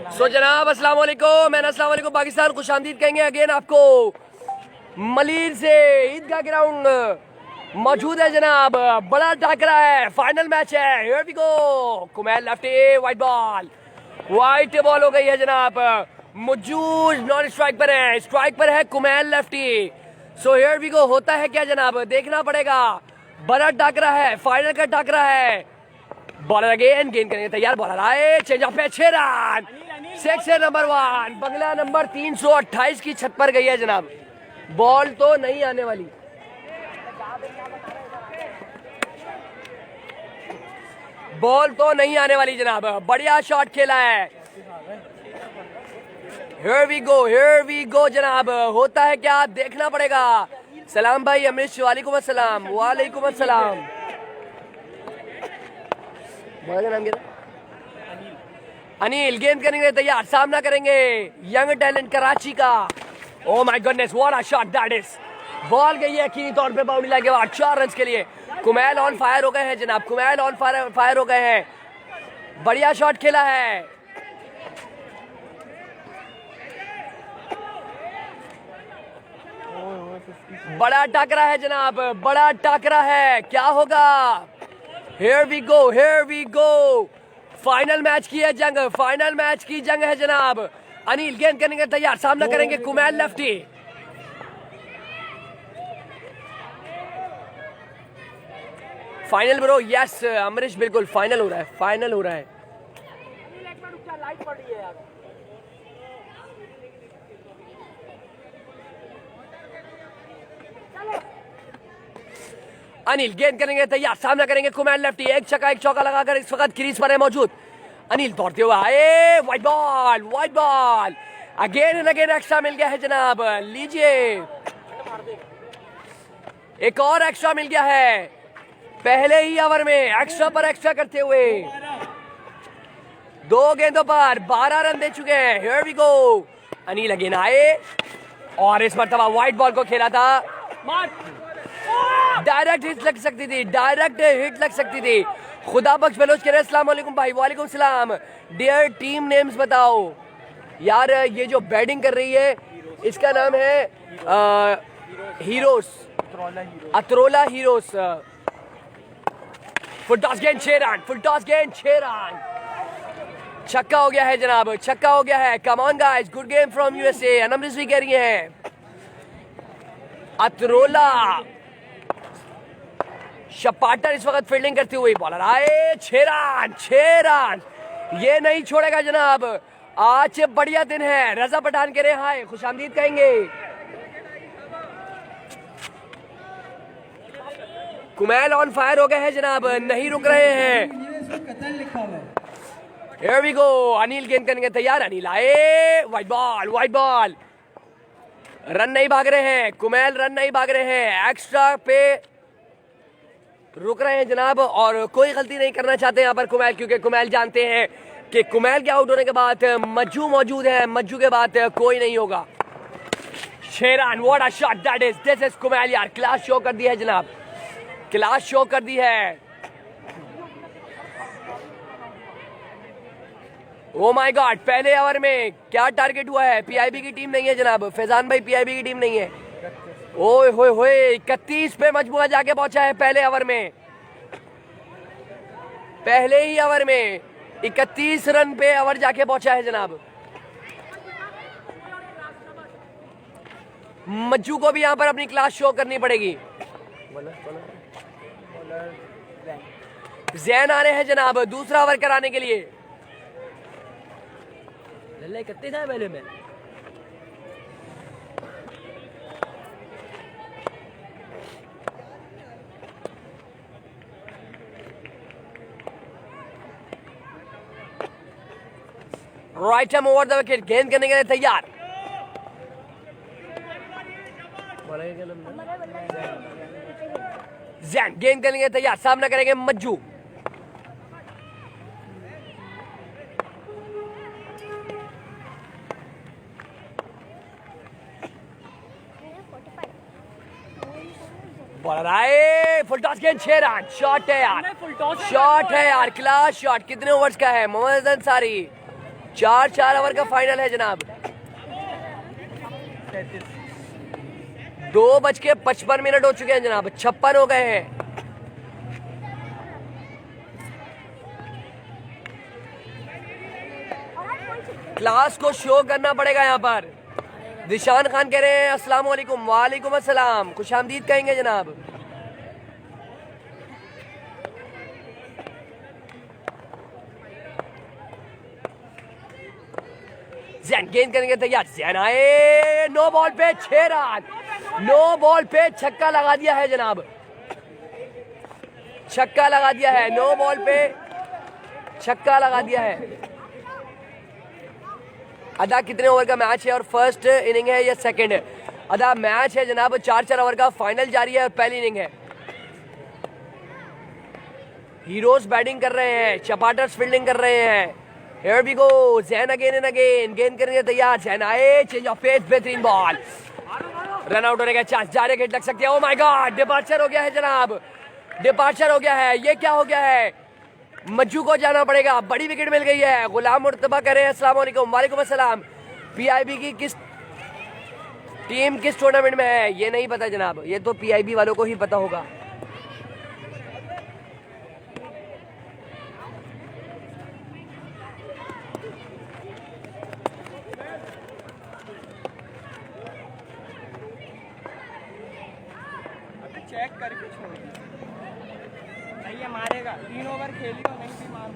सो जनाब अस्सलाम वालेकुम, मैं अस्सलाम वालेकुम पाकिस्तान, खुशामदीद कहेंगे अगेन आपको। मलीर से ईदगाह ग्राउंड मौजूद है जनाब, बड़ा टाकरा है, फाइनल मैच है। Here we go, Kumail lefty, white ball हो गई है जनाब। मज्जू नॉन स्ट्राइक पर है, स्ट्राइक पर है Kumail lefty. So here we go, होता है क्या जनाब, देखना पड़ेगा। बड़ा टाकरा है, फाइनल का टाकरा है। बॉलर अगेन गेंद करने तैयार, बॉलर आए, चेंज ऑफ पे 6 रन, सेक्शन नंबर 1, बंगला नंबर 328 की छत पर गई है जनाब। बॉल तो नहीं आने वाली, बॉल तो नहीं आने वाली जनाब। बढ़िया शॉट खेला है। हियर वी गो जनाब, होता है क्या देखना पड़ेगा। सलाम भाई अमरीश, वालेकुम अस्सलाम। वालेकुम अस्सलाम। नाम क्या? अनिल गेंद करने के लिए तैयार, सामना करेंगे यंग टैलेंट कराची का। Oh my goodness, what a shot that is. Ball गई है यकीनी तौर पे बाउंड्री लाइन के बाद 4 रन के लिए। कुमैल ऑन फायर हो गए हैं जनाब, कुमैल ऑन फायर हो गए हैं। बढ़िया शॉट खेला है। बड़ा टाकरा है जनाब, बड़ा टाकरा है, क्या होगा। Here we go, final match की है जंग, फाइनल मैच की जंग है जनाब। अनिल गेंद करने के तैयार, सामना करेंगे Kumail lefty. Final bro, yes Amrish, बिल्कुल फाइनल हो रहा है, फाइनल हो रहा है। अनिल गेंद करेंगे तैयार, सामना करेंगे कुमैल लेफ्टी। एक छक्का एक चौका लगाकर इस वक्त क्रीज पर है मौजूद। अनिल दौड़ते हुए आए, wide ball again and again, extra मिल गया है जनाब। लीजिए, एक और एक्स्ट्रा मिल गया है पहले ही ओवर में, एक्स्ट्रा पर एक्स्ट्रा करते हुए 2 गेंदों पर 12 रन दे चुके हैं। Here we go, Anil again आए और इस मरतबा व्हाइट बॉल को खेला था। डायरेक्ट हिट लग सकती थी, डायरेक्ट हिट लग सकती थी। खुदा बख्श बलोच कह रहे अस्सलाम वालेकुम भाई। वालेकुम सलाम। डियर टीम नेम्स बताओ यार, ये जो बैटिंग कर रही है इसका नाम है हीरोज, अतरोला हीरोज। फुल टॉस गेंद 6 रन, फुल टॉस गेंद 6 रन। छक्का हो गया है जनाब, छक्का हो गया है। Come on guys, good game from USA. अनमरिस भी कह रही हैं अतरोला। शपाटर इस वक्त फील्डिंग करती हुई, बॉलर आए, 6 रन। ये नहीं छोड़ेगा जनाब, आज बढ़िया दिन है। रजा पठान कह रहे हैं हाय, खुशामदीद कहेंगे। कुमैल ऑन फायर हो गए हैं जनाब, नहीं रुक रहे हैं। Here we go, अनिल गेंद करने के तैयार, अनिल आए, वाइट बॉल। रन नहीं भाग रहे हैं, कुमैल रन नहीं भाग रहे हैं, एक्स्ट्रा पे रुक रहे हैं जनाब। और कोई गलती नहीं करना चाहते यहाँ पर कुमैल, क्योंकि कुमैल जानते हैं कि कुमैल के आउट होने के बाद मज्जू मौजूद है, मज्जू के बाद कोई नहीं होगा। 6 run, what a shot that is. This is Kumail यार, क्लास शो कर दी है जनाब, क्लास शो कर दी है। ओ माय गॉड, पहले ओवर में क्या टारगेट हुआ है। पीआईबी की टीम नहीं है जनाब, फैजान भाई पीआईबी की टीम नहीं है। ओए होए 31 पे मजमुआ जाके पहुंचा है पहले ओवर में, पहले ही ओवर में 31 रन पे ओवर जाके पहुंचा है जनाब। मज्जू को भी यहां पर अपनी क्लास शो करनी पड़ेगी। जैन आ रहे हैं जनाब दूसरा ओवर कराने के लिए। कितने था पहले में, right ham over the wicket, गेंद करने के लिए तैयार। जैन गेंद करने के लिए तैयार, सामना करेंगे मज्जू। बॉलर आए, फुल टॉस गेंद 6 रन। शॉट है यार, शॉट है यार, क्लास शॉट। कितने ओवर्स का है मोहम्मद अंसारी? 4 ओवर का फाइनल है जनाब। 2:55 हो चुके हैं जनाब, 56 हो गए हैं। क्लास को शो करना पड़ेगा यहाँ पर। दिशान खान कह रहे हैं अस्सलाम वालेकुम। वालेकुम अस्सलाम, खुशामदीद कहेंगे जनाब। जैन गेंद करेंगे तैयार, जैन आए, नो बॉल पे 6 रन, नो बॉल पे छक्का लगा दिया है जनाब, छक्का लगा दिया है, नो बॉल पे छक्का लगा दिया है। अदा कितने ओवर का मैच है और फर्स्ट इनिंग है या सेकंड है? अदा मैच है जनाब 4 ओवर का, फाइनल जारी है और पहली इनिंग है। हीरोज बैटिंग कर रहे हैं, चपाटर्स फील्डिंग कर रहे हैं। Here we go, Jain again and again, गेंद करने तैयार, जैन आए, चेंज ऑफ पेस, बेहतरीन बॉल, रन आउट होने का चांस, डायरेक्ट हिट लग सकती है। ओह माय गॉड, डिपार्चर हो गया है जनाब, डिपार्चर हो गया है। ये क्या हो गया है? मज्जू को जाना पड़ेगा, बड़ी विकेट मिल गई है। गुलाम मुर्तबा कह रहे हैं अस्सलाम वालेकुम। वालेकुम अस्सलाम। पीआईबी की किस टीम किस टूर्नामेंट में है ये नहीं पता जनाब, ये तो पीआईबी वालों को ही पता होगा। चेक करके छोड़, ये मारेगा। 3 ओवर खेली और नहीं भी मार।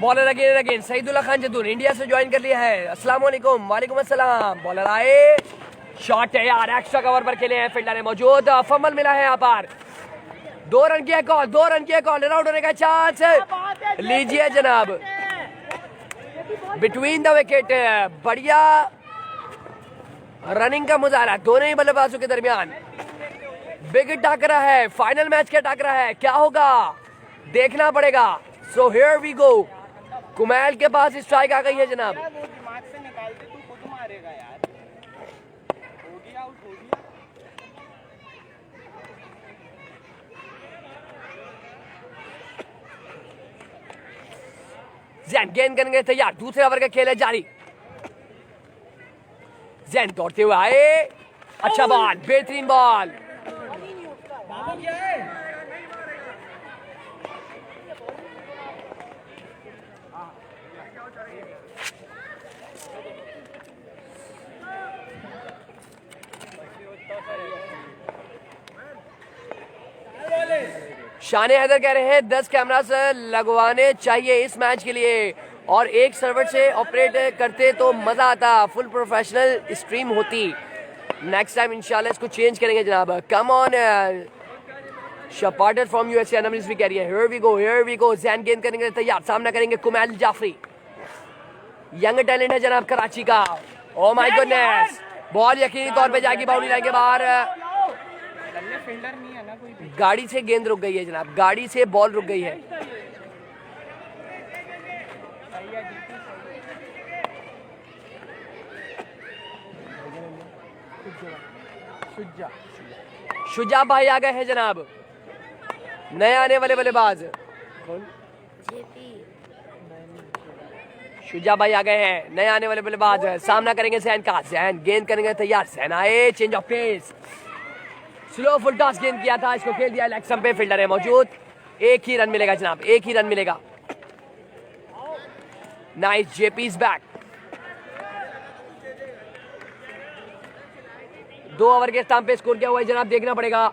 Bowler again Saidullah Khan Jadoon India से ज्वाइन कर लिया है। अस्सलाम वालेकुम। वालेकुम अस्सलाम। बॉलर आए, शॉट है यार, एक्स्ट्रा कवर पर खेले हैं, फील्डर है मौजूद, फंबल मिला है यहाँ पर। 2 रन की कॉल, 2 रन की कॉल, रन आउट होने का चांस लीजिए जनाब, बिटवीन द विकेट। बढ़िया रनिंग का मुजाहरा दोनों ही बल्लेबाजों के दरमियान। बिग टाकरा है, फाइनल मैच का टाकरा है, क्या होगा देखना पड़ेगा। So here we go, Kumail के पास स्ट्राइक आ गई है जनाब। दिमाग से निकाल दे, तू खुद मारेगा यार। हो गया आउट, हो गया। जैन गेंद करेंगे तैयार, दूसरे ओवर का खेल है जारी। जैन दौड़ते हुए आए, अच्छा बॉल, बेहतरीन बॉल। शान हैदर कह रहे हैं 10 कैमरास लगवाने चाहिए इस मैच के लिए और एक सर्वर से ऑपरेट करते तो मजा आता, फुल प्रोफेशनल स्ट्रीम होती। नेक्स्ट टाइम इंशाल्लाह इसको चेंज करेंगे जनाब। Come on शपाटर from USA analyst भी कह रही है। हियर वी गो, जैन गेंद करेंगे तैयार, सामना करेंगे कुमैल जाफरी, यंग टैलेंट है जनाब कराची का। ओह माय गुडनेस, बॉल यकीनी तौर पे जाएगी बाउंड्री लाइन के बाहर। फील्डर नहीं है ना कोई भी। गाड़ी से गेंद रुक गई है जनाब, गाड़ी से बॉल रुक गई है। शुजा भाई आ गए हैं जनाब, नए आने वाले बल्लेबाज। शुजा भाई आ गए हैं, नए आने वाले बल्लेबाज। सामना करेंगे जैन का, जैन गेंद करेंगे तैयार, जैन आए, change of pace, slow full toss गेंद किया था, इसको खेल दिया लेग स्टंप पे, फील्डर है मौजूद। एक ही रन मिलेगा जनाब, एक ही रन मिलेगा। Nice, JP is back. 2 over के स्टंप पे स्कोर क्या हुआ है जनाब, देखना पड़ेगा।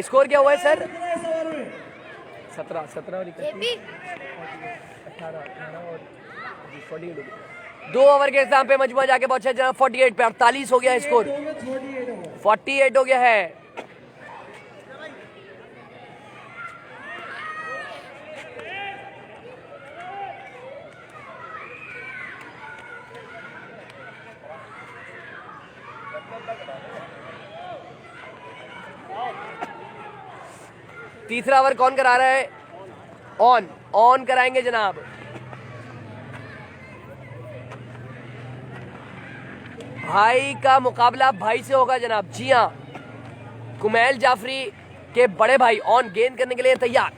स्कोर क्या हुआ है सर? 17 और 2 ओवर के स्टंप पे मजमुआ जाके पहुंचा जनाब 48 पे, 48 हो गया है स्कोर, 48 हो गया है। तीसरा ओवर कौन करा रहा है? ऑन कराएंगे जनाब। भाई का मुकाबला भाई से होगा जनाब, जी हाँ। कुमैल जाफरी के बड़े भाई ऑन गेंद करने के लिए तैयार।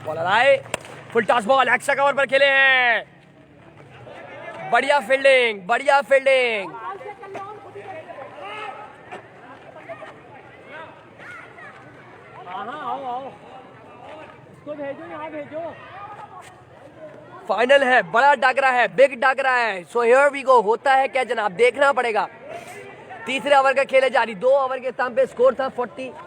बॉलर आए, full toss ball, extra cover पर खेले हैं, बढ़िया फील्डिंग, बढ़िया फील्डिंग। फाइनल है, बड़ा डागरा है, बिग डागरा है। सो हियर वी गो, होता है क्या जनाब, देखना पड़ेगा। तीसरे ओवर का खेले जारी, 2 ओवर के स्थान पे स्कोर था 48।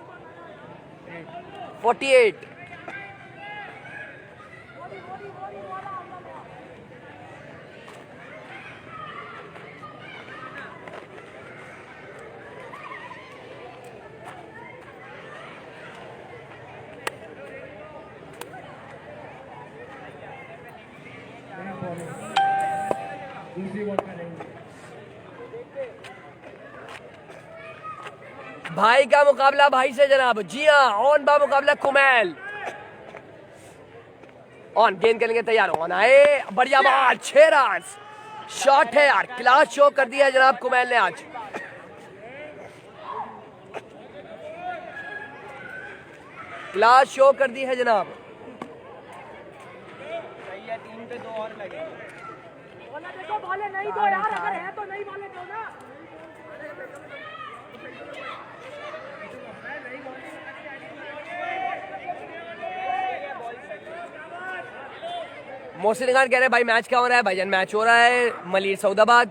भाई का मुकाबला भाई से जनाब, जी हाँ, ऑन बा मुकाबला कुमैल। ऑन, गेंद के लिए तैयार, ऑन आए, बढ़िया बॉल, 6 रन, शॉट है यार, क्लास शो कर दिया है जनाब कुमैल ने आज। क्लास शो कर दी है जनाब। सही है, 3 पे 2 और लगे। देखो बॉले नहीं दो यार, अगर है तो नहीं बॉले दो ना। मोहसिन खान कह रहे हैं भाई मैच क्या हो रहा है? भाईजान मैच हो रहा है मलिर सऊदाबाद।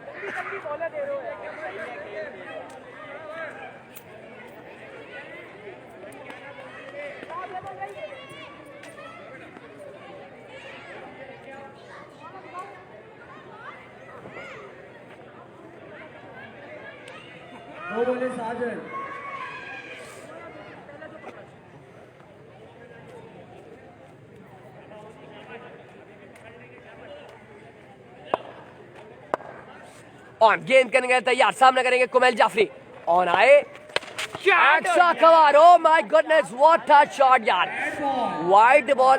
ऑन, गेंद करने गए तैयार, सामने करेंगे कुमैल जाफरी। ऑन आए, extra cover, oh my goodness, what a shot यार, वाइड बॉल।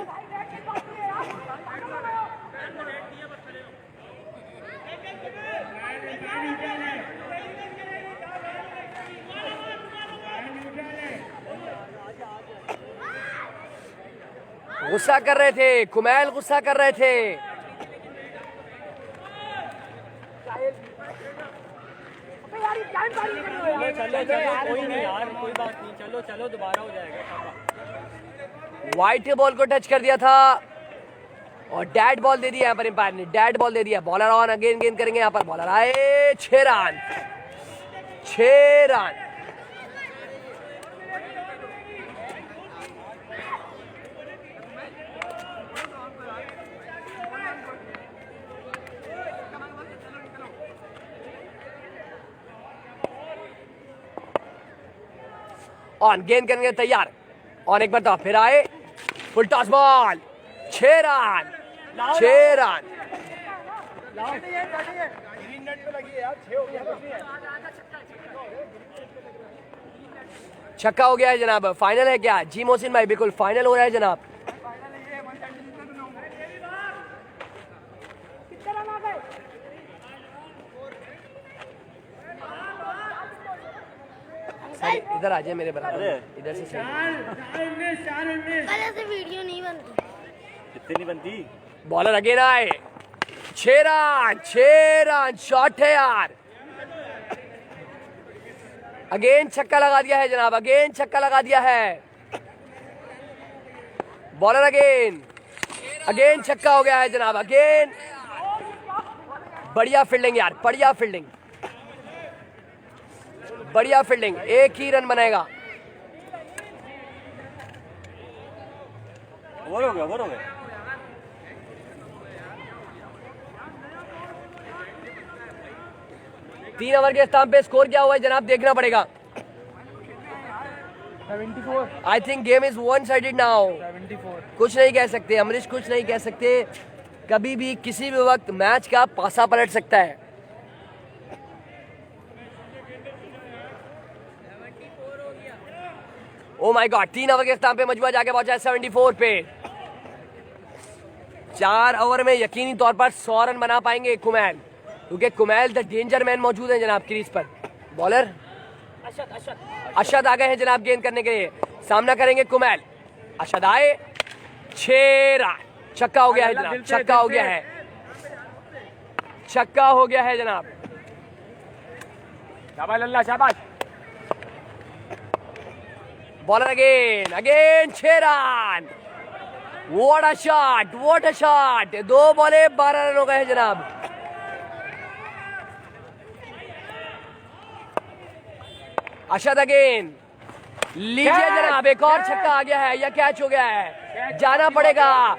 गुस्सा कर रहे थे कुमैल, गुस्सा कर रहे थे। कोई नहीं यार, कोई बात नहीं, चलो चलो, दोबारा हो जाएगा। व्हाइट बॉल को टच कर दिया था और डेड बॉल दे दिया यहाँ पर एम्पायर ने, डेड बॉल दे दिया। बॉलर ऑन, अगेन गेंद करेंगे यहाँ पर, बॉलर आए, 6 रन, 6 रन। ऑन, गेंद करेंगे तैयार, ऑन एक बार तो फिर आए, full toss ball, 6 run, 6 run. Green net पे लगी है यार, 6 हो गया। छक्का हो गया है जनाब। फाइनल है क्या? जी मोहसिन भाई, बिल्कुल फाइनल हो रहा है जनाब। इधर आ जाए मेरे बराबर, इधर से सही। ऐसे वीडियो नहीं बनती, कितनी नहीं बनती। बॉलर अगेन आए, 6 रन, 6 रन, शॉट है यार। अगेन छक्का लगा दिया है जनाब, अगेन छक्का लगा दिया है। बॉलर अगेन, अगेन छक्का हो गया है जनाब, अगेन। बढ़िया फील्डिंग यार, बढ़िया फील्डिंग, बढ़िया फील्डिंग, एक ही रन बनाएगा। ओवर हो गया, ओवर हो गया। तीन ओवर के स्टाम्प पे स्कोर क्या हुआ है जनाब, देखना पड़ेगा। 74। I think game is one sided now. 74। कुछ नहीं कह सकते अमरीश, कुछ नहीं कह सकते। कभी भी किसी भी वक्त मैच का पासा पलट सकता है। ओ माय गॉड, 3 ओवर के स्टाम्प पे मजबूर जाके पहुंचा है 74 पे। 4 ओवर में यकीनी तौर पर 100 रन बना पाएंगे कुमैल, क्योंकि कुमैल द डेंजर मैन मौजूद है जनाब क्रीज पर। बॉलर अशद आ गए हैं जनाब गेंद करने के लिए, सामना करेंगे कुमैल। अशद आए, 6 रन, छक्का हो गया है जनाब, छक्का हो गया है, छक्का हो गया है जनाब। शाबाश लल्ला शाबाश। Bowler again 6 run. What a shot, what a shot. 2 बॉले 12 रन हो गए हैं जनाब। अशद अगेन, लीजिए जनाब, एक और छक्का आ गया है या कैच हो गया है, जाना पड़ेगा।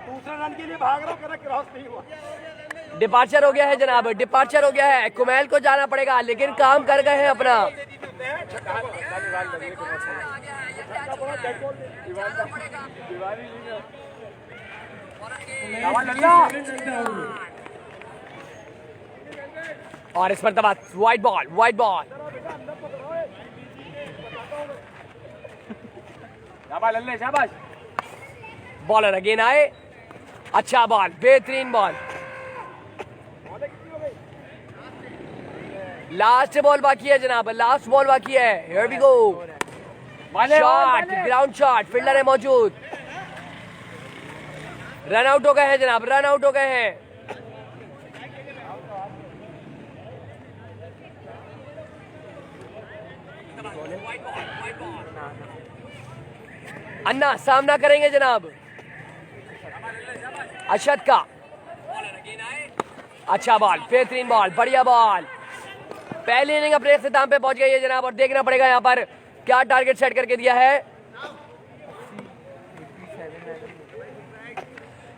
दूसरे रन के लिए भाग रहा हूँ, क्रॉस नहीं हुआ। डिपार्चर हो गया है जनाब, डिपार्चर हो गया है। कुमैल को जाना पड़ेगा, लेकिन काम कर गए हैं अपना। और इस मरतबा वाइड बॉल, वाइड बॉल। शाबाश लल्ले शाबाश। बॉलर अगेन आए, अच्छा बॉल, बेहतरीन बॉल। लास्ट बॉल बाकी है जनाब, लास्ट बॉल बाकी है। Here we go, shot, ground shot, fielder है मौजूद। रन आउट हो गए हैं जनाब, रन आउट हो गए हैं। अन्ना सामना करेंगे जनाब अशद का। अच्छा बॉल, बेहतरीन बॉल, बढ़िया बॉल। पहली इनिंग अपने इख्तिताम पे पहुंच गई है जनाब, और देखना पड़ेगा यहाँ पर क्या टारगेट सेट करके दिया है।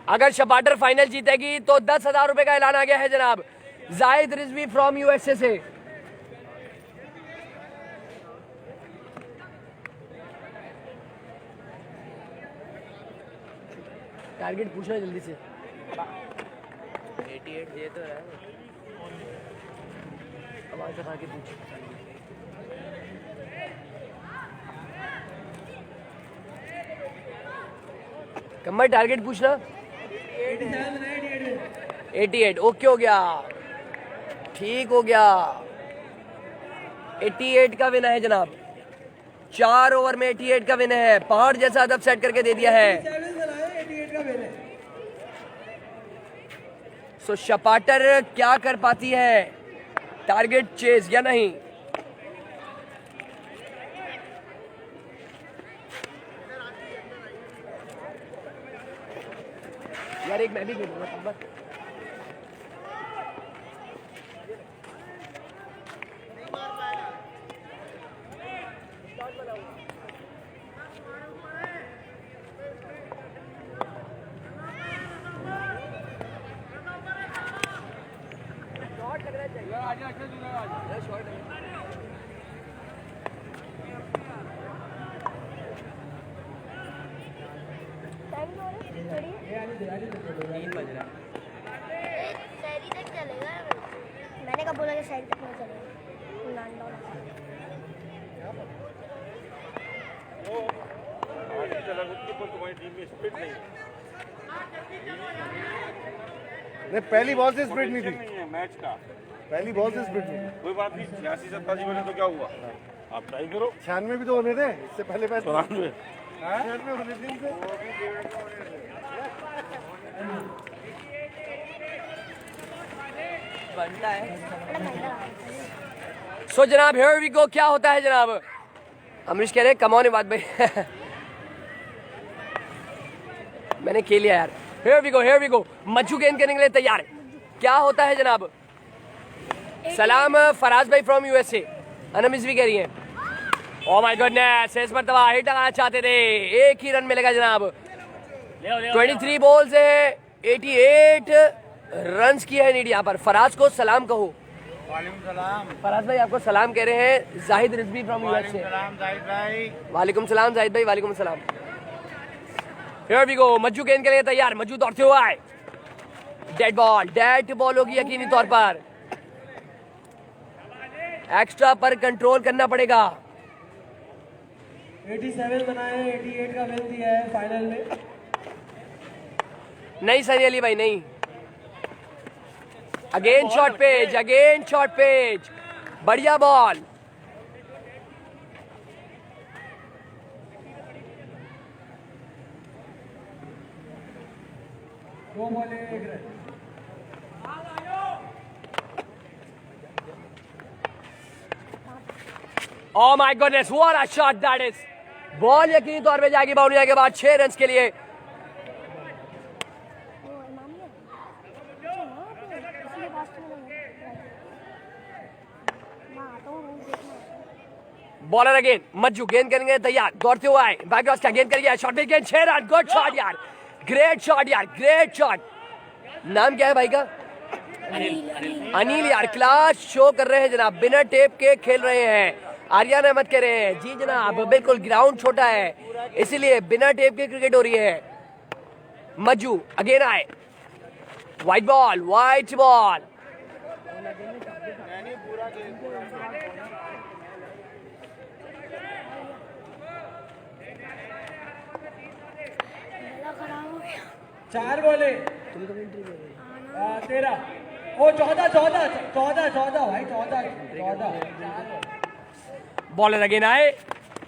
अगर शपाटर फाइनल जीतेगी तो 10,000 रुपए का ऐलान आ गया है जनाब, जाहिद रिजवी फ्रॉम यूएसए से। टारगेट पूछना जल्दी से। 88 दे तो है, आवाज उठा के पूछ। कम्बर टारगेट पूछना। 88 ओके हो गया, ठीक हो गया। 88 का विन है जनाब, 4 ओवर में 88 का विन है। पहाड़ जैसा अदब सेट करके दे दिया है। सो शपाटर क्या कर पाती है, टारगेट चेज या नहीं। यार एक मैं भी खेलूंगा। शहरी तक चलेगा। मैंने कब बोला कि शहरी तक नहीं चलेगा। नहीं, पहली बॉल से स्प्रिट नहीं थी, मैच का पहली बॉल से स्प्रिट नहीं। कोई बात नहीं, 86-87 बने तो क्या हुआ, आप ट्राई करो। 96 भी तो होने थे इससे पहले मैच। 94 96 होने थे इनसे। बनता है। सो जनाब हियर वी गो, क्या होता है जनाब। अमरीश कह रहे कम ऑन बात भाई। मैंने खेल लिया यार। Here we go, here we go. Majju गेंद करने के लिए तैयार है। क्या होता है जनाब। सलाम फराज भाई फ्रॉम यूएसए, अनमिस भी कह रही हैं। ओह माय गॉडनेस, इस मरतबा हिट लगाना चाहते थे, एक ही रन मिलेगा जनाब। 23 बॉल्स है, 88 रन्स की है नीड यहाँ पर। फराज को सलाम कहो। वालेकुम सलाम। फराज भाई आपको सलाम कह रहे हैं जाहिद रिजवी फ्रॉम यूएसए। सलाम जाहिद भाई। वालेकुम सलाम जाहिद भाई, वालेकुम सलाम। हियर वी गो, मज्जू गेंद के लिए तैयार, मज्जू दौड़ते हुए आए। डेड बॉल होगी यकीनी तौर पर। एक्स्ट्रा पर कंट्रोल करना पड़ेगा। 87 बनाए, 88 का विन दिया है फाइनल में। नहीं सनी अली भाई नहीं। Again short pace, again short pace, बढ़िया ball. Oh my goodness, what a shot that is! Ball यकीनी तौर पे जाएगी बाउंड्री के बाद 6 रन के लिए। वो इमामी है इसलिए बात में मैं आता हूँ रूम देखना। बॉलर अगेन मज्जू गेंद करेंगे तैयार, दौड़ते हुए आए, बैकग्राउंड का गेंद करेंगे, शॉट गेंद 6 रन, गुड शॉट यार, ग्रेट शॉट यार, ग्रेट शॉट। नाम क्या है भाई का? अनिल यार, क्लास शो कर रहे हैं जनाब, बिना टेप के खेल रहे हैं। आर्यन अहमद कह रहे हैं जी जनाब, बिल्कुल ग्राउंड छोटा है इसीलिए बिना टेप के क्रिकेट हो रही है। मज्जू अगेन आए, वाइट बॉल, वाइट बॉल, गला खराब हो गया। 4 बॉले 13 ओ 14 भाई 14 बॉलर अगेन आए,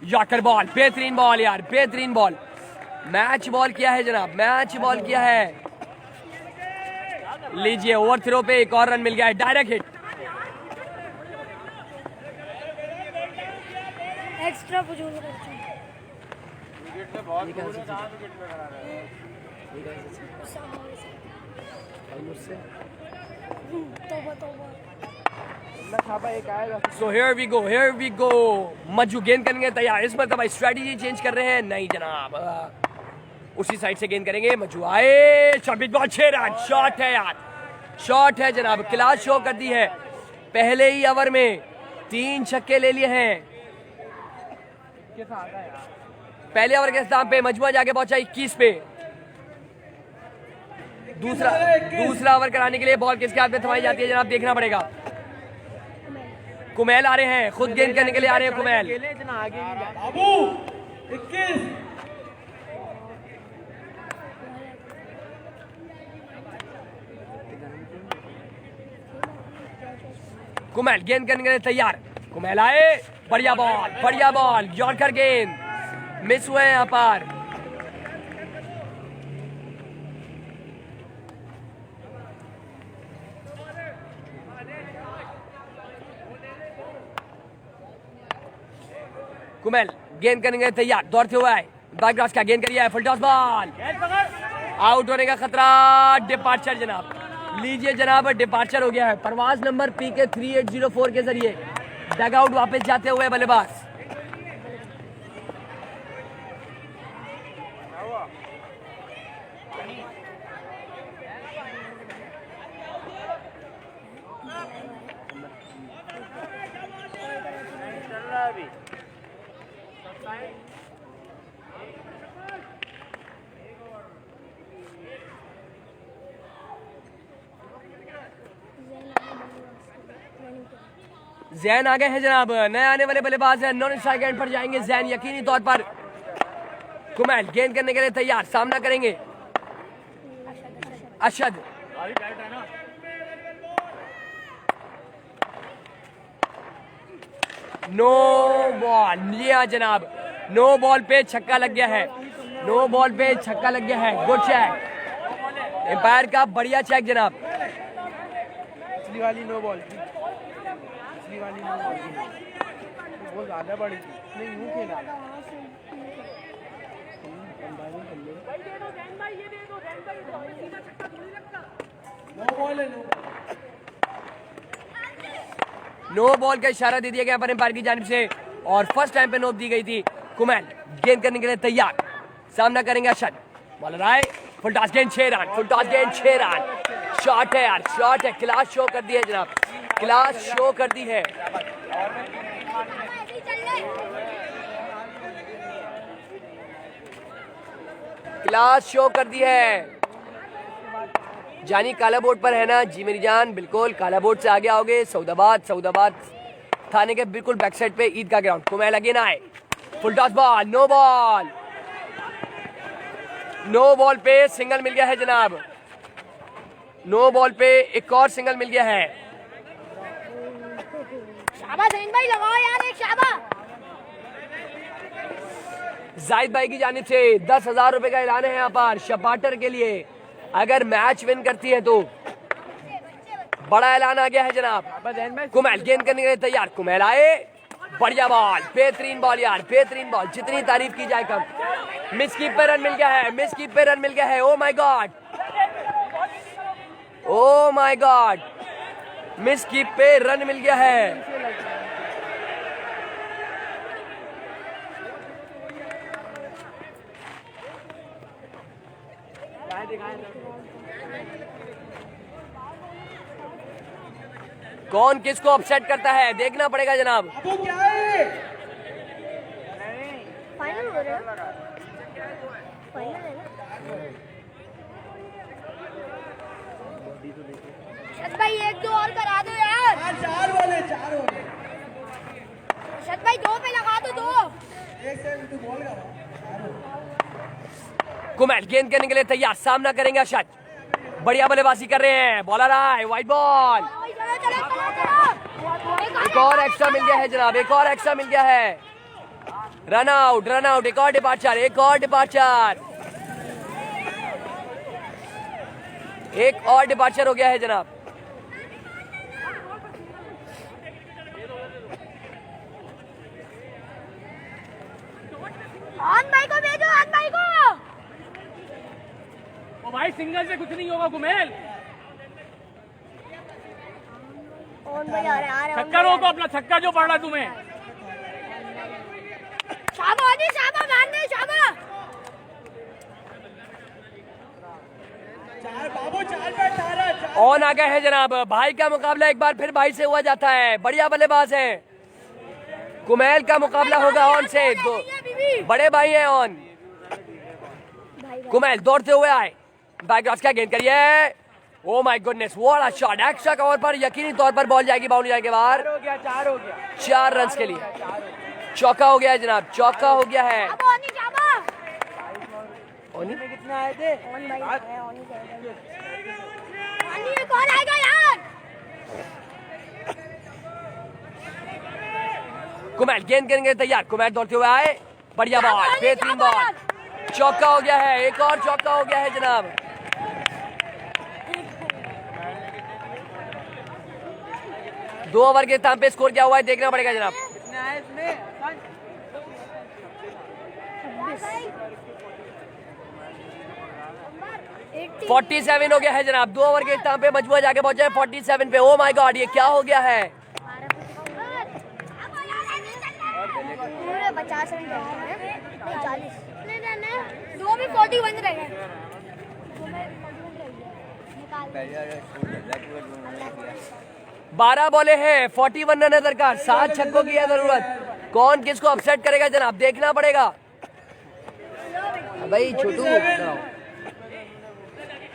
यॉर्कर बॉल, बेहतरीन बॉल यार, बेहतरीन बॉल, मैच बॉल किया है जनाब, मैच बॉल किया है। लीजिए ओवर थ्रो पे एक और रन मिल गया है, डायरेक्ट हिट। एक्स्ट्रा पुजूल करते हैं। विकेट पे बहुत दूर है, कहाँ विकेट पे खड़ा रहा है? तौबा तौबा। So here we go. Majju गेंद करेंगे तैयार, इस मतलब स्ट्रेटेजी चेंज कर रहे हैं, नहीं जनाब, उसी साइड से गेंद करेंगे। मज्जू आए, शॉट बॉल 6 रन, शॉट है यार, शॉट है जनाब, क्लास शो कर दी है। पहले ही ओवर में 3 छक्के ले लिए हैं। पहले ओवर के इख्तिताम पे मजमुआ जाके पहुंचा 21 पे। दूसरा ओवर कराने के लिए बॉल किसके हाथ में थमाई जाती है जनाब, देखना पड़ेगा। कुमैल आ रहे हैं, खुद गेंद करने के लिए आ रहे हैं कुमैल। बाबू 21 कुमैल गेंद करने के लिए तैयार, कुमैल आए, बढ़िया बॉल, यॉर्कर गेंद मिस हुए यहाँ पर। कुमैल गेंद करने के लिए तैयार, दौड़ते हुए आए, बैकग्राउंड का गेंद करिए, फुल टॉस बॉल, आउट होने का खतरा, डिपार्चर जनाब। लीजिए जनाब, डिपार्चर हो गया है। परवाज नंबर PK 3804 के जरिए डग आउट वापस जाते हुए बल्लेबाज। चल रहा है अभी। जैन आ गए हैं जनाब, नए आने वाले बल्लेबाज हैं, नॉन स्ट्राइक एंड पर जाएंगे जैन यकीनी तौर पर। कुमैल गेंद करने के लिए तैयार, सामना करेंगे अशद। नो बॉल, लिया जनाब, नो बॉल पे छक्का लग गया है, नो बॉल पे छक्का लग गया है, गुड चेक, एम्पायर का बढ़िया चेक जनाब। पिछली वाली नो बॉल थी, पिछली वाली नो बॉल थी, वो ज्यादा बड़ी थी, नहीं यूं खेला। नो बॉल का इशारा दे दिया गया पर एम्पायर की जानिब से और फर्स्ट टाइम पे नोब दी गई थी। कुमैल गेंद करने के लिए तैयार, सामना करेंगे अशद। बॉलर आए, फुल टॉस गेंद 6 रन, फुल टॉस गेंद 6 रन, शॉट है यार, शॉट है, क्लास शो कर दी है जनाब, क्लास शो कर दी है। क्लास शो कर दी है। जानी काला बोर्ड पर है ना? जी मेरी जान, बिल्कुल काला बोर्ड से आगे आओगे, सऊदाबाद थाने के बिल्कुल बैक साइड पे ईदगाह ग्राउंड। कुमैल अगेन आए, full toss ball, no ball पे सिंगल मिल गया है जनाब, नो बॉल पे एक और सिंगल मिल गया है। शाबाश जैन भाई, लगाओ यार एक शाबाश। जाहिद भाई की जानिब से 10,000 रुपए का ऐलान है यहाँ पर शपाटर के लिए। अगर मैच विन करती है तो बड़ा ऐलान आ गया है जनाब। कुमैल गेंद करने के लिए तैयार, कुमैल आए, बढ़िया बॉल, बेहतरीन बॉल यार, बेहतरीन बॉल, जितनी तारीफ की जाए कम। मिस कीप पे रन मिल गया है, मिस कीप पे रन मिल गया है। Oh my God, oh my God, miss keep पे रन मिल गया है। कौन किसको अपसेट करता है देखना पड़ेगा जनाब। फाइनल हो रहा है, फाइनल है ना। शत भाई एक दो और करा दो यार। चार वाले शत भाई दो पे लगा दो, दो। कुमैल गेंद करने के लिए तैयार, सामना करेंगे अशद, बढ़िया बल्लेबाजी कर रहे हैं, बॉलर आए, वाइड बॉल, एक और एक्स्ट्रा मिल गया है जनाब, एक और एक्स्ट्रा मिल गया है। रन आउट, रन आउट, एक और डिपार्चर, एक और डिपार्चर, एक और डिपार्चर हो गया है जनाब। ऑन भाई को भेजो, ऑन भाई को। ओ भाई सिंगल से कुछ नहीं होगा कुमेल। ऑन भाई आ रहे छक्का रोको अपना, छक्का जो पड़ रहा तुम्हें। शाबा आनी, शाबा मारने, शाबा। ऑन आ गए हैं जनाब, भाई का मुकाबला एक बार फिर भाई से हुआ जाता है, बढ़िया बल्लेबाज है। कुमैल का मुकाबला होगा ऑन से, दो बड़े भाई हैं ऑन। कुमैल दौड़ते हुए आए, बैकग्राउंड का गेंद करिए, oh my goodness, what a shot, extra cover पर यकीनी तौर पर बॉल जाएगी बाउंड्री लाइन के बाहर। हो गया, 4 हो गया, 4 रन के लिए चौका हो गया है जनाब, चौका हो गया है। ऑनी शाबा। ओनी में कितने आए थे? ऑन भाई है, ऑनी जाएगा। ऑनी एक और आएगा यार। कुमैल गेंद करेंगे तैयार, कुमैल दौड़ते हुए आए, बढ़िया बॉल, बेहतरीन बॉल, चौका हो गया है, एक और चौका हो गया है जनाब। दो ओवर के ताम पे स्कोर क्या हुआ है देखना पड़ेगा जनाब। कितने आए इसमें? 47 हो गया है जनाब, 2 ओवर के ताम पे मजबूर जाके पहुंचा है 47 पे। ओ माय गॉड, ये क्या हो गया है? 50 रन रहे हैं, 40 रन है, दो भी 41 रह गए। 12 बॉले हैं, 41 रन है दरकार, 7 छक्कों की है जरूरत। कौन किसको अपसेट करेगा जनाब देखना पड़ेगा। भाई छोटू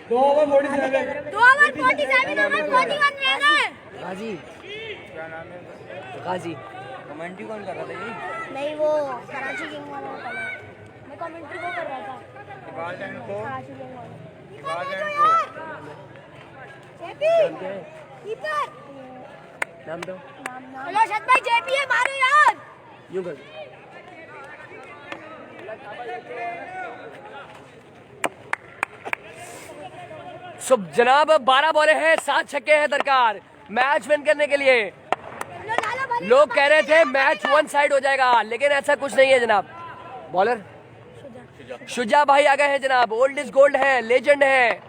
2 ओवर 47, 2 ओवर 47, ओवर 41 रह गए। गाजी, गाजी कमेंट्री कौन कर रहा था? ये नहीं, वो कराची किंग वाला था, मैं कमेंट्री को कर रहा था। कराची किंग वाला जेपी कीपर नाम दो, हेलो शत भाई, जेपी है, मारो यार। यूं कर। सब जनाब 12 बॉले हैं, 7 छक्के हैं दरकार मैच विन करने के लिए। लोग कह रहे थे मैच वन साइड हो जाएगा, लेकिन ऐसा कुछ नहीं है जनाब। बॉलर शुजा भाई आ गए हैं जनाब, ओल्ड इज गोल्ड है, लेजेंड है।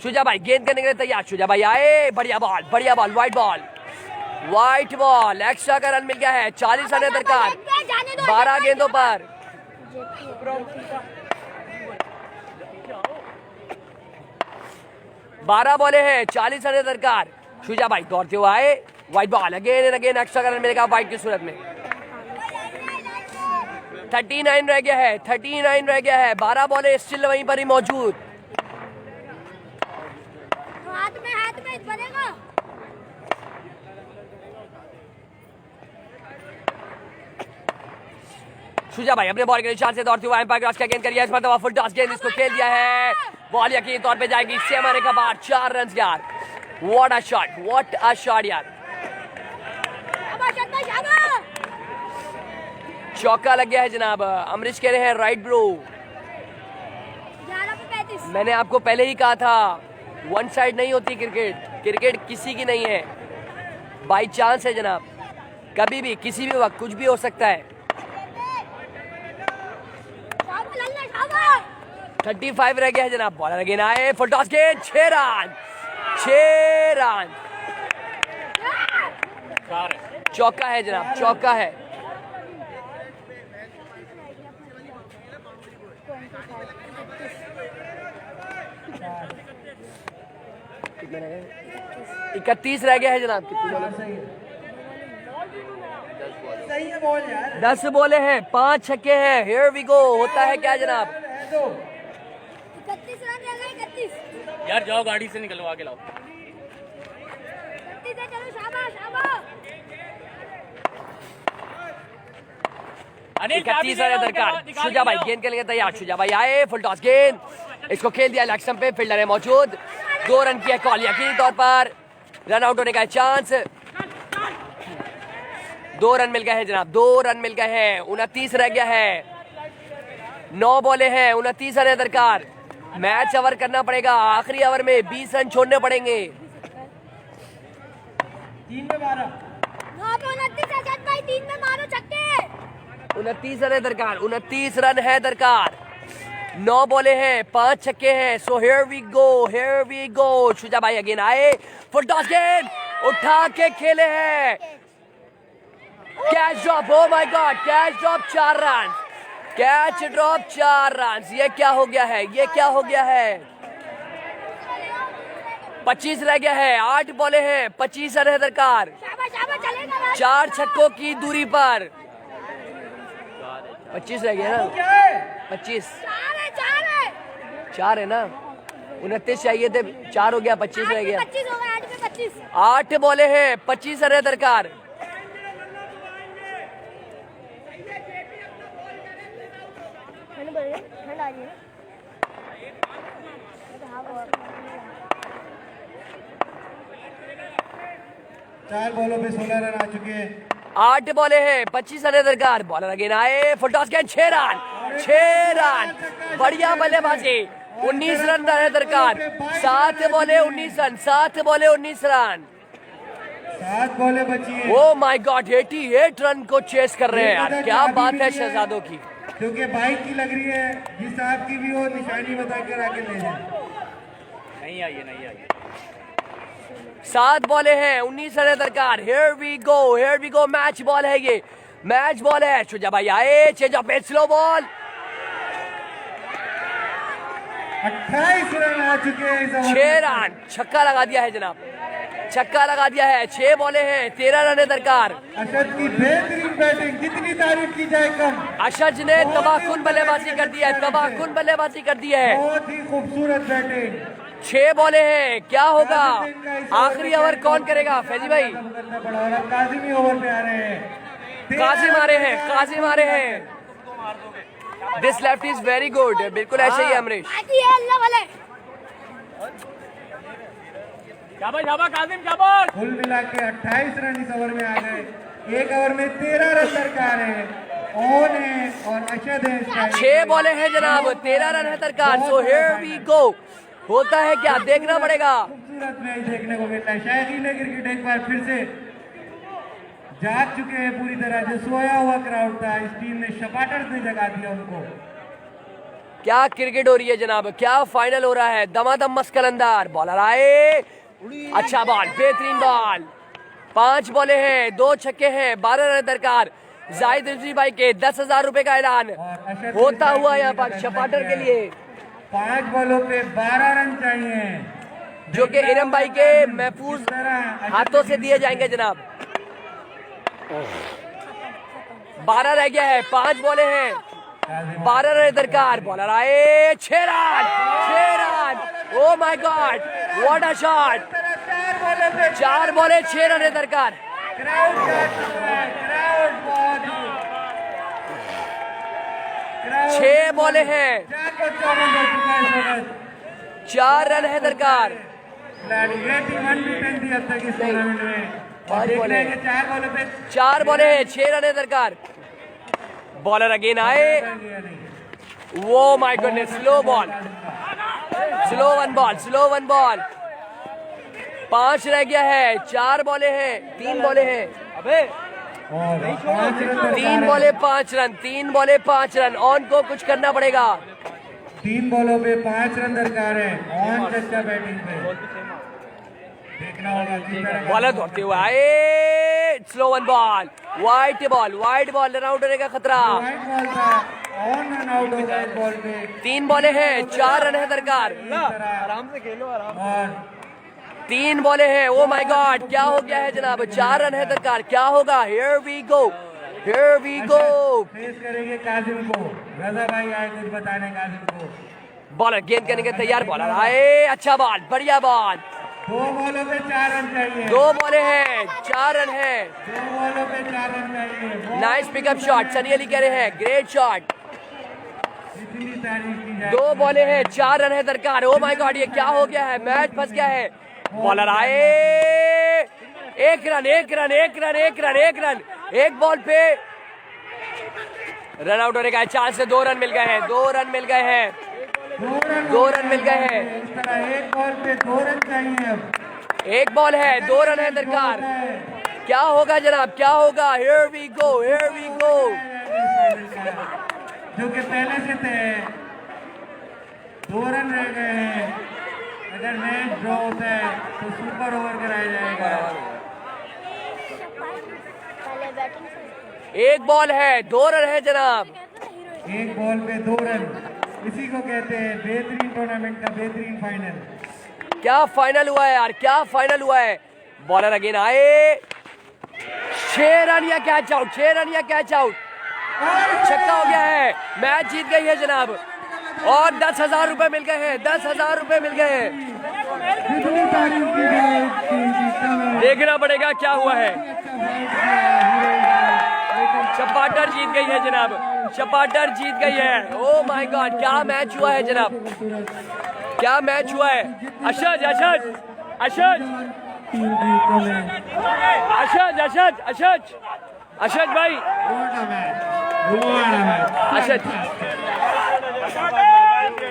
शुजा भाई गेंद करने के लिए तैयार, शुजा भाई आए, बढ़िया बॉल, बढ़िया ball, white ball, white ball, extra का रन मिल गया है। 40 रन है दरकार 12 गेंदों पर। 12 बॉले हैं, 40 रन है दरकार। शुजा भाई दौड़ते हुए आए, wide ball, again and again extra का रन मिलेगा वाइट की सूरत में। 39 रह गया है, 39 रह गया है, 12 बॉले स्टिल वहीं पर ही मौजूद। हाथ में बनेगा। शुजा भाई अपने बॉल के निशान से दौड़ते हुए एम्पायर क्रॉस का गेंद करिए, इस मरतबा फुल टॉस गेंद इसको खेल दिया है, बॉल यकीनी तौर पे जाएगी सीमा रेखा बाहर। 4 रन यार, what a shot, what a shot यार। चौका लग गया है जनाब, अमरीश कह रहे हैं राइट ब्रो। 11 पे 31 मैंने आपको पहले ही कहा था, वन साइड नहीं होती क्रिकेट। क्रिकेट किसी की नहीं है, बाई चांस है जनाब। कभी भी किसी भी वक्त कुछ भी हो सकता है। 35 रह गया है जनाब। बॉलर अगेन आए, फुल टॉस गेंद, 6 रन, 6 रन। चौका है जनाब, चौका है। कितने रह गए? 31 रह गया है जनाब। सही है बॉल यार। 10 बोले हैं, 5 छक्के हैं। Here we go. होता है क्या जनाब? 31 रन रह गए। 31 यार जाओ गाड़ी से निकलो, आगे लाओ। 31 है, चलो शाबाश शाबाश। 31 रन है दरकार। शुजा भाई गेंद के लिए तैयार। शुजा भाई आए, फुल टॉस गेंद, इसको खेल दिया लेग स्टंप पे। फील्डर है मौजूद। 2 रन की है कॉल यकीनी तौर पर। रन आउट होने का है चांस। 2 रन मिल गए हैं जनाब, 2 रन मिल गए हैं। 29 रह गया है। 9 बॉले हैं, 29 रन है दरकार। मैच ओवर करना पड़ेगा। आखिरी ओवर में 20 रन छोड़ने पड़ेंगे। 3 में 12। 9 पे 29 है जज भाई, 3 में मारो छक्के। 29 रन है दरकार। 29 रन है दरकार। 9 बोले हैं, 5 छक्के हैं। So here we go, here we go. Shuja भाई अगेन आए, फुल टॉस गेंद उठा के खेले हैं। Catch drop, oh my God, catch drop, 4 run. Catch drop, 4 run. ये क्या हो गया है? ये क्या हो गया है? 25 रह गया है। 8 बोले हैं, 25 रन है दरकार। शाबाश शाबाश, चलेगा। 4 छक्कों की दूरी पर 25 रह गया ना? 25 4 है ना? 29 चाहिए थे, 4 हो गया, 25 रह गया। 25 हो गया। 8 पे 25। 8 बोले हैं, 25 रन है दरकार। मैंने बोला ठंड आ रही है। 4 बॉलों पे 16 रन आ चुके हैं। 8 बोले हैं, 25 रन है दरकार। बॉलर अगेन आए, फुल टॉस गेंद, 6 रन, 6 रन। बढ़िया बल्लेबाजी। 19 रन है दरकार। 7 बोले 19 रन, 7 बोले 19 रन। 7 बॉलें बची हैं। ओ माय गॉड, 88 रन को चेस कर रहे हैं यार। क्या बात है शहजादों की। क्योंकि बाइक की लग रही है, जिस आपकी भी वो निशानी बताकर आगे ले जाए। नहीं आई है, नहीं आई है। 7 बॉले हैं, 19 रन है दरकार। Here we go, here we go. Match ball है ये, मैच बॉल है। शुजा भाई आए, change of pace, slow ball. 28 run आ चुके हैं इस ओवर 6 में। रन, छक्का लगा दिया है जनाब, छक्का लगा दिया है। 6 बॉले हैं, 13 रन है दरकार। अशद की बेहतरीन बैटिंग, जितनी तारीफ की जाए कम। अशज ने तबाहकुन बल्लेबाजी कर दी है, तबाहकुन बल्लेबाजी कर दी है। बहुत ही खूबसूरत बैटिंग। 6 बॉले हैं, क्या होगा? आखिरी ओवर कौन करेगा? फैजी भाई करना पड़ा और अब काजिम ही ओवर पे आ रहे हैं। काजिम आ रहे हैं, काजिम आ रहे हैं। This left is very good. बिल्कुल ऐसे ही अमरीश। बाकी है अल्लाह वाले। शाबाश शाबाश काजिम, शाबाश। कुल मिला के 28 रन इस ओवर में आ गए। एक ओवर में 13 रन दरकार है। ओन है और अशद है। 6 बॉले हैं जनाब, 13 रन है दरकार। So here we go. होता है क्या, देखना पड़ेगा। खूबसूरत मैच देखने को मिलता है। शायकीन क्रिकेट एक बार फिर से जाग चुके हैं पूरी तरह। जो सोया हुआ क्राउड था, इस टीम ने शपाटर्स ने जगा दिया उनको। क्या क्रिकेट हो रही है जनाब, क्या फाइनल हो रहा है। दमादम मस्कल अंदार। बॉलर आए, अच्छा बॉल, बेहतरीन बॉल। 5 बॉले हैं, 2 छक्के हैं, 12 रन दरकार। जाहिद रिजवी भाई के 10,000 रुपए का ऐलान होता हुआ यहाँ पर शपाटर के लिए, 5 बॉलों पे 12 रन चाहिए, जो कि इरम भाई के महफूज हाथों से दिए जाएंगे जनाब। 12 रह गया है, 5 बॉले हैं, 12 रन दरकार। बॉलर आए, 6 run, 6 run. Oh my God, what a shot. 4 बॉले 6 रन दरकार। क्राउड जाग चुका है, क्राउड बहुत ही 6 बॉले हैं, 4 रन है दरकार। रेटिंग अनबीटन थी अब तक इस टूर्नामेंट में। 5 बॉले, 4 बॉलों पे 4 बॉले हैं, 6 रन है दरकार। बॉलर अगेन आए, वो my goodness, slow ball. Slow one ball 5 रह गया है, 4 बॉले हैं, 3 बॉले हैं, अबे और 5 रन 3 बॉले 5 रन, 3 बॉले 5 रन। ऑन को कुछ करना पड़ेगा। 3 बॉलों पे 5 रन दरकार है। ऑन चच्चा बैटिंग पे देखना होगा किस तरह का बॉलर दौड़ते हुए आए, slow one ball, white ball, run out होने का खतरा। वाइड बॉल था। ऑन रन आउट होगा इस बॉल पे। 3 बॉले हैं, 4 रन है दरकार। आराम से खेलो आराम। और 3 बॉले हैं। ओ माय गॉड, क्या हो गया है जनाब? 4 रन है दरकार, क्या होगा? हियर वी गो फेस करेंगे काजिम को। रजा भाई आए कुछ बताने काजिम को। बॉलर गेंद करने के तैयार, बॉलर आए, अच्छा बॉल, बढ़िया बॉल। 2 बॉलों पे 4 रन चाहिए। 2 बॉले हैं, 4 रन है। 2 बॉलों पे 4 रन चाहिए। Nice pickup shot, Sunny Ali कह रहे हैं, ग्रेट शॉट। इतनी तारीफ की जाए। 2 बॉले हैं, 4 रन है दरकार। ओ माय गॉड, ये क्या हो गया है? मैच फंस गया है। बॉलर आए, 1 run, 1 run, 1 run, 1 run, 1 run, 1 ball पे रन आउट होने का है। 4 से 2 रन मिल गए हैं, 2 रन मिल गए हैं, 2 रन मिल गए हैं। इस तरह 1 बॉल पे 2 रन चाहिए। अब 1 बॉल है, 2 रन है दरकार। क्या होगा जनाब, क्या होगा? हियर वी गो जो कि पहले से थे। 2 रन रह गए हैं। अगर मैच ड्रॉ होता है तो सुपर ओवर कराया जाएगा। पहले बैटिंग से 1 बॉल है, 2 रन है जनाब। 1 बॉल पे 2 रन, इसी को कहते हैं बेहतरीन टूर्नामेंट का बेहतरीन फाइनल। क्या फाइनल हुआ है यार, क्या फाइनल हुआ है? बॉलर अगेन आए, 6 रन या कैच आउट, 6 रन या कैच आउट, छक्का हो गया है। मैच जीत गई है जनाब और 10,000 रुपए मिल गए हैं, 10,000 रुपए मिल गए हैं। कितनी तारीफ की जाए इस टीम की, सब देखना पड़ेगा क्या हुआ है। अच्छा फाइट किया है। चपाटर जीत गई है जनाब, चपाटर जीत गई है। ओ माय गॉड, क्या मैच हुआ है जनाब, क्या मैच हुआ है। अशज अशज अशज टीम जीतने में अशज अशज अशज अशज भाई, अशज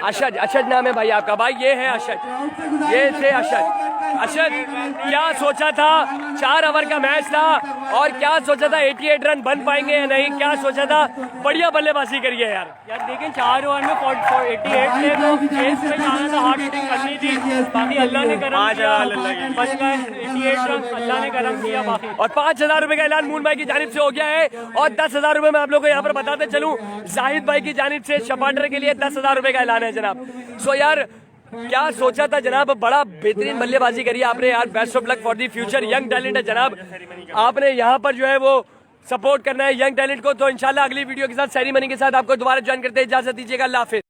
अशज अशज नाम है भाई आपका? भाई ये है अशज, ये थे अशज। अशज, क्या सोचा था? 4 ओवर का मैच था और क्या सोचा था 88 रन बन पाएंगे या नहीं? क्या सोचा था? बढ़िया बल्लेबाजी करी है यार। यार देखें 4 ओवर में 88 थे तो फेस पे जाना था, हार्ड हिटिंग करनी थी, बाकी अल्लाह ने करम किया, बच गए 88 रन, अल्लाह ने करम किया बाकी। और 5,000 रुपए का ऐलान मून भाई की जानिब से हो गया है और 10,000 रुपए मैं आप लोगों को यहाँ पर बताते चलूं, जाहिद भाई की जानिब से शपाटर के लिए 10,000 रुपए का ऐलान है जनाब। सो यार क्या सोचा था जनाब, बड़ा बेहतरीन बल्लेबाजी करी आपने यार। Best of luck for the future, young talent है जनाब। आपने यहाँ पर जो है वो सपोर्ट करना है यंग टैलेंट को। तो इंशाल्लाह अगली वीडियो के साथ, सेरेमनी के साथ आपको दोबारा ज्वाइन करते हैं। इजाजत दीजिएगा, अल्लाह हाफिज।